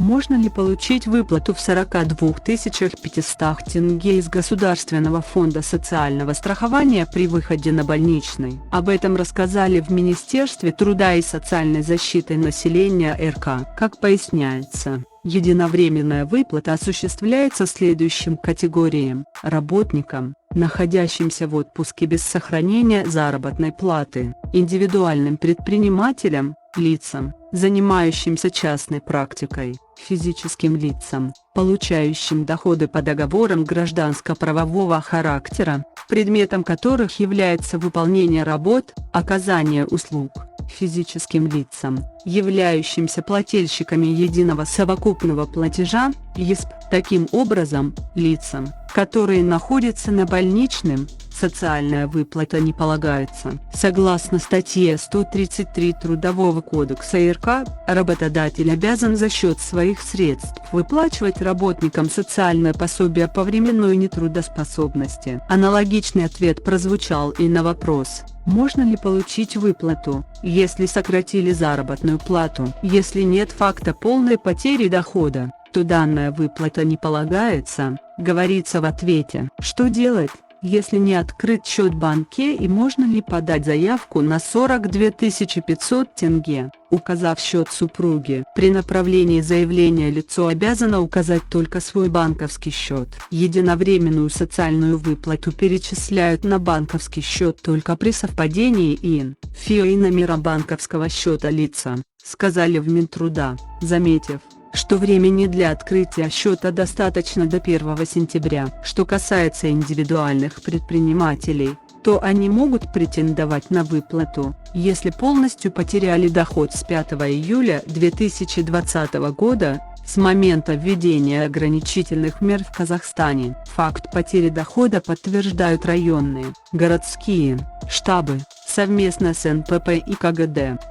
Можно ли получить выплату в 42 500 тенге из Государственного фонда социального страхования при выходе на больничный? Об этом рассказали в Министерстве труда и социальной защиты населения РК. Как поясняется, единовременная выплата осуществляется следующим категориям: работникам, находящимся в отпуске без сохранения заработной платы, индивидуальным предпринимателям, лицам, занимающимся частной практикой, физическим лицам, получающим доходы по договорам гражданско-правового характера, предметом которых является выполнение работ, оказание услуг, физическим лицам, являющимся плательщиками единого совокупного платежа, ЕСП. Таким образом, лицам, которые находятся на больничном, социальная выплата не полагается. Согласно статье 133 Трудового кодекса РК, работодатель обязан за счет своих средств выплачивать работникам социальное пособие по временной нетрудоспособности. Аналогичный ответ прозвучал и на вопрос: можно ли получить выплату, если сократили заработную плату? Если нет факта полной потери дохода, то данная выплата не полагается, говорится в ответе. Что делать, если не открыт счет в банке, и можно ли подать заявку на 42 500 тенге, указав счет супруги? При направлении заявления лицо обязано указать только свой банковский счет. Единовременную социальную выплату перечисляют на банковский счет только при совпадении ИН, ФИО и номера банковского счета лица, сказали в Минтруда, заметив, что времени для открытия счета достаточно до 1 сентября. Что касается индивидуальных предпринимателей, то они могут претендовать на выплату, если полностью потеряли доход с 5 июля 2020 года, с момента введения ограничительных мер в Казахстане. Факт потери дохода подтверждают районные, городские штабы, совместно с НПП и КГД.